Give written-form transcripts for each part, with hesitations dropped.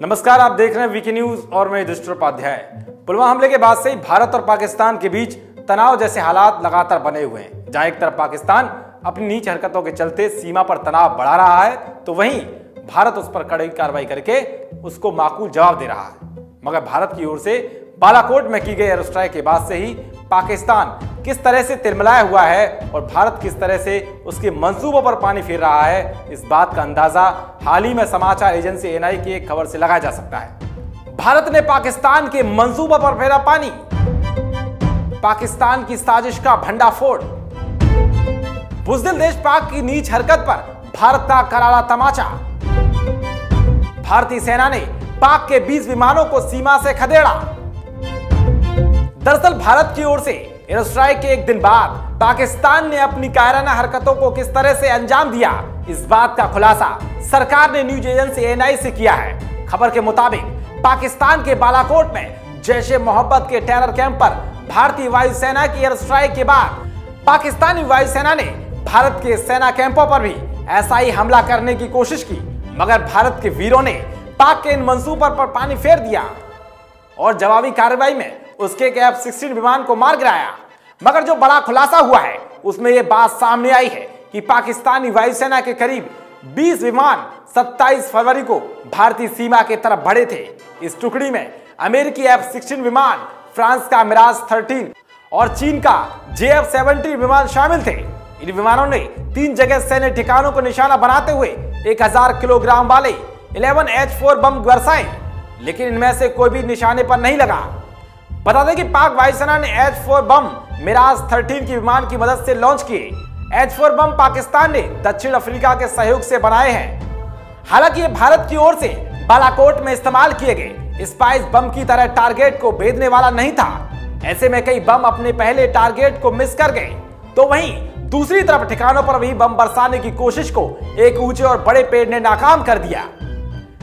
नमस्कार, आप देख रहे हैं वीके न्यूज और मैं युधिष्ठिर उपाध्याय। पुलवामा हमले के बाद से ही भारत और पाकिस्तान के बीच तनाव जैसे हालात लगातार बने हुए हैं। जहां एक तरफ पाकिस्तान अपनी नीच हरकतों के चलते सीमा पर तनाव बढ़ा रहा है, तो वहीं भारत उस पर कड़ी कार्रवाई करके उसको माकूल जवाब दे रहा है। मगर भारत की ओर से बालाकोट में की गई एयर स्ट्राइक के बाद से ही पाकिस्तान किस तरह से तिलमिलाया हुआ है और भारत किस तरह से उसके मंसूबों पर पानी फेर रहा है, इस बात का अंदाजा हाल ही में समाचार एजेंसी एएनआई की एक खबर से लगाया जा सकता है। भारत ने पाकिस्तान के मंसूबों पर फेरा पानी, पाकिस्तान की साजिश का भंडाफोड़, बुज़दिल देश पाक की नीच हरकत पर भारत का करारा तमाचा, भारतीय सेना ने पाक के 20 विमानों को सीमा से खदेड़ा। दरअसल भारत की ओर से एयर स्ट्राइक के एक दिन बाद पाकिस्तान ने अपनी कायराना हरकतों को किस तरह से अंजाम दिया, इस बात का खुलासा सरकार ने न्यूज एजेंसी एएनआई से किया है। खबर के मुताबिक पाकिस्तान के बालाकोट में जैश ए मोहब्बत के टेरर कैंप पर भारतीय वायुसेना की एयर स्ट्राइक के बाद पाकिस्तानी वायुसेना ने भारत के सेना कैंपों पर भी ऐसा ही हमला करने की कोशिश की, मगर भारत के वीरों ने पाक के इन मंसूबों पर पानी फेर दिया और जवाबी कार्रवाई में उसके F-16 विमान को मार गिराया। मगर जो बड़ा खुलासा हुआ है उसमें यह बात सामने आई है कि पाकिस्तानी वायुसेना के करीब 20 विमान 27 फरवरी को भारतीय सीमा की तरफ बढ़े थे। इस टुकड़ी में अमेरिकी F-16 विमान, फ्रांस का मिराज 13 और चीन का JF-17 विमान शामिल थे। इन विमानों ने 3 जगह सैन्य ठिकानों को निशाना बनाते हुए 1000 किलोग्राम वाले 11 H-4 बम बरसाए, लेकिन इनमें से कोई भी निशाने पर नहीं लगा। बता दें कि पाक वायुसेना ने H-4 बम मिराज 13 की विमान की मदद से लॉन्च किए। H-4 बम पाकिस्तान ने दक्षिण अफ्रीका के सहयोग से बनाए हैं। हालांकि ये भारत की ओर से बालाकोट में इस्तेमाल किए गए स्पाइस बम की तरह टारगेट को भेदने वाला नहीं था। ऐसे में कई बम अपने पहले टारगेट को मिस कर गए, तो वहीं दूसरी तरफ ठिकानों पर भी बम बरसाने की कोशिश को एक ऊंचे और बड़े पेड़ ने नाकाम कर दिया।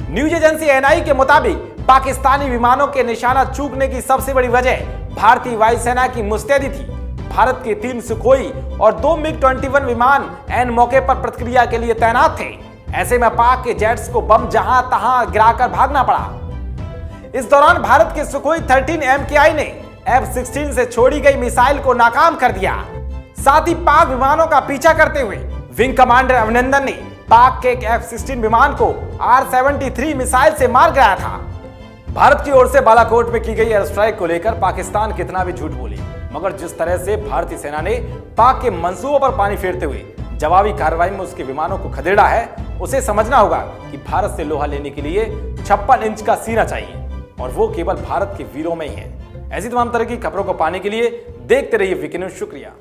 न्यूज एजेंसी एएनआई के मुताबिक पाकिस्तानी विमानों के निशाना चूकने की सबसे बड़ी वजह भारतीय वायुसेना की मुस्तैदी थी। भारत के 3 सुखोई और 2 MiG-21 विमान ऐन मौके पर प्रतिक्रिया के लिए तैनात थे। ऐसे में पाक के जेट्स को बम जहां तहां गिराकर भागना पड़ा। इस दौरान भारत के सुखोई 13 MKI ने F-16 से छोड़ी गई मिसाइल को नाकाम कर दिया। साथ ही पाक विमानों का पीछा करते हुए विंग कमांडर अभिनंदन ने पाक के F-16 विमान को R-73 मिसाइल से मार गिराया था। भारत की ओर से बालाकोट में की गई एयर स्ट्राइक को लेकर पाकिस्तान कितना भी झूठ बोले, मगर जिस तरह से भारतीय सेना ने पाक के मंसूबों पर पानी फेरते हुए जवाबी कार्रवाई में उसके विमानों को खदेड़ा है, उसे समझना होगा कि भारत से लोहा लेने के लिए 56 इंच का सीना चाहिए और वो केवल भारत के वीरों में ही है। ऐसी तमाम तरह की खबरों को पाने के लिए देखते रहिए वीके न्यूज। शुक्रिया।